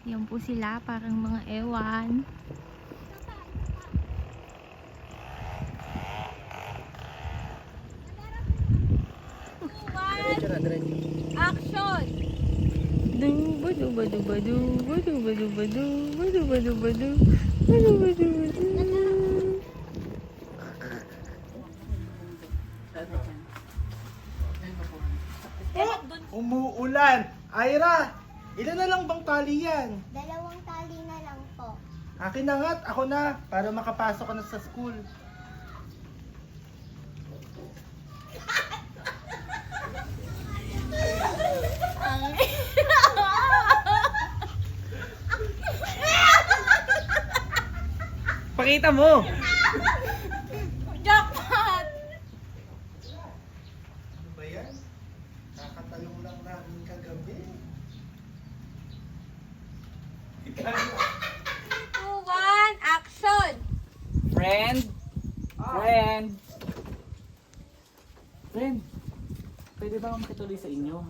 Yan po sila, parang mga ewan. Action! Duba duba duba duba duba duba duba duba duba duba duba duba. Umuulan! Ira! Ilan na lang bang tali yan? 2 tali na lang po. Akin na nga't ako na para makapasok ka na sa school. Pakita mo! Jackpot! Ano ba yan? Kakatalong lang namin kagabi. 2, 1, action! Friend? Friend? Friend? Pwede ba akong makituloy sa inyo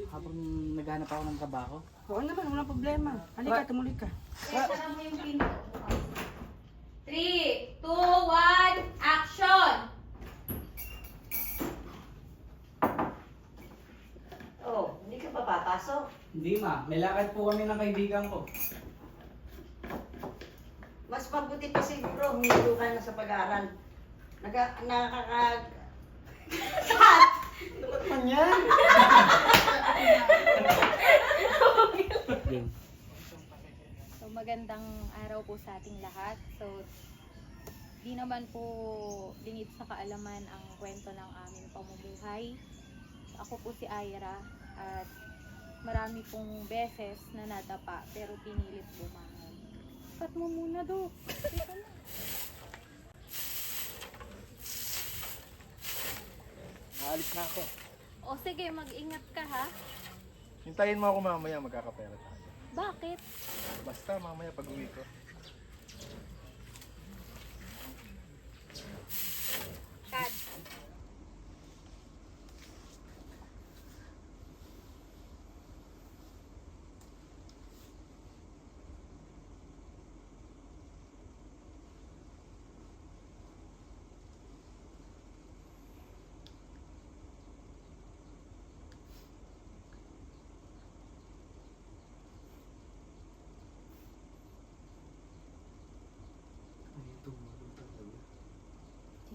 habang naghanap ako ng trabaho? Oo naman, walang problema. Halika, tumuloy ka. 3, 2, 1, action! Oh, hindi ka pa papasok. Hindi ma, may lakad po kami ng kaibigan ko. Mas mabuti pa siguro, huminto ka na sa pag-aaral. Nakaka... Ano man yan? So magandang araw po sa ating lahat. So di naman po lingid sa kaalaman ang kwento ng aming pamumuhay. So, ako po si Ira at marami pong beses na nadapa pero pinilit bumangon. Cut mo muna do. Teka na. Naalis na ako. O sige, mag-ingat ka ha. Hintayin mo ako mamaya, magkakapera tayo. Bakit? Basta mamaya pag uwi ko. Cut.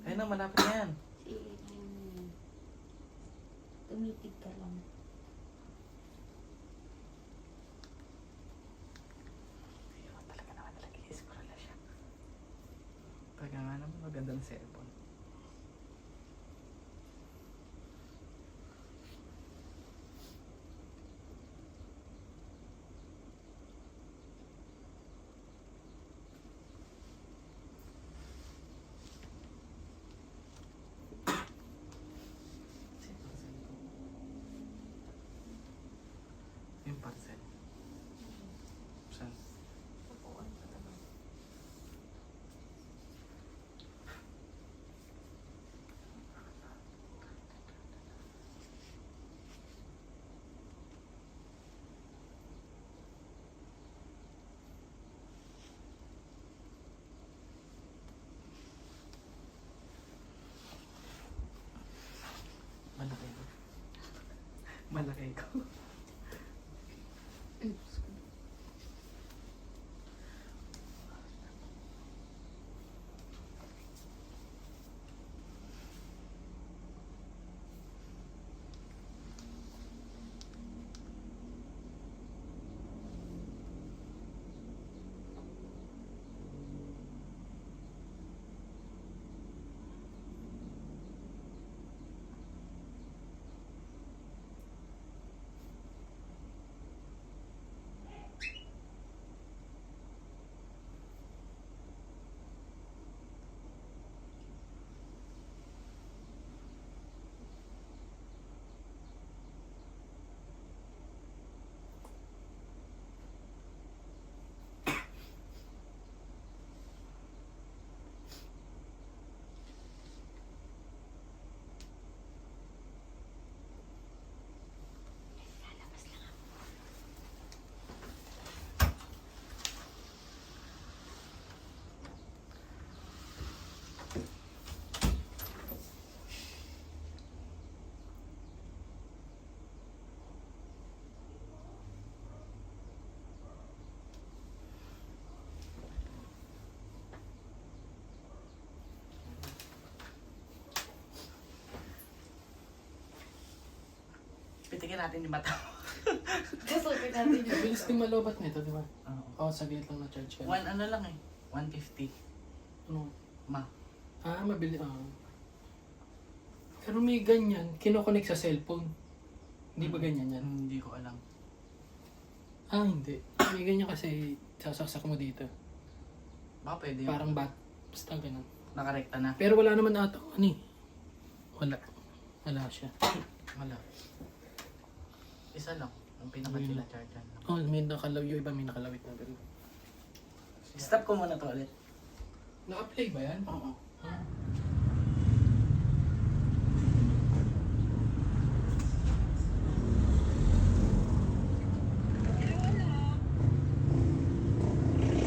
Ayun na, malapit na yan. Tumitig ka lang. Talaga naman, nag-i-scroll na siya. Talaga nga naman, maganda ng cellphone. Yung parcel. Saan? Malaki ko. Malaki ko. Titikin natin yung mata. Gusutin natin yun. Bilis din malobat nito, di ba? Oo. Oo, saglit lang na-charge ka. One ano lang eh. 150. Ano? Ma. Mabili. Pero may ganyan, kinokonek sa cellphone. Hindi ba ganyan yan? Hindi ko alam. Hindi. May ganyan kasi sasaksak mo dito. Baka pwede yun. Parang basta ganun. Nakarekta na. Pero wala naman ata Wala. Wala siya. Wala. Isa lang. Ang pinaka-charge lang. May nakalaw. Yung iba may nakalawit na ganun. Stop ko muna to ulit. Naka-play ba yan? Oo.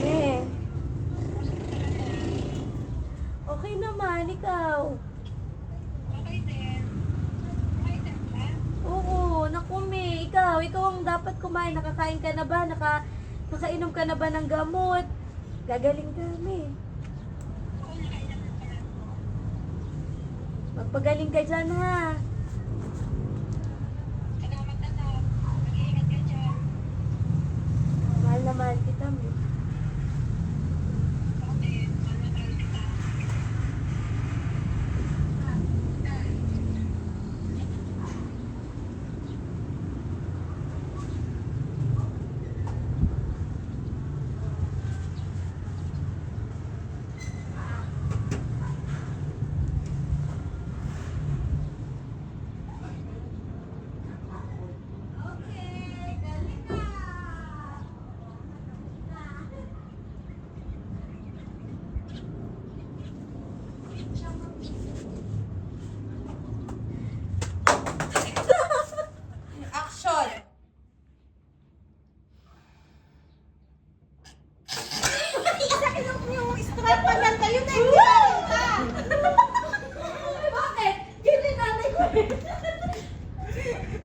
Eh. Okay naman, ikaw. Okay din. Oo, naku me, ikaw ang dapat kumain. Nakakain ka na ba? Nakainom ka na ba ng gamot? Gagaling ka, me. Magpagaling ka dyan, ha? Mahal na mahal kita, me.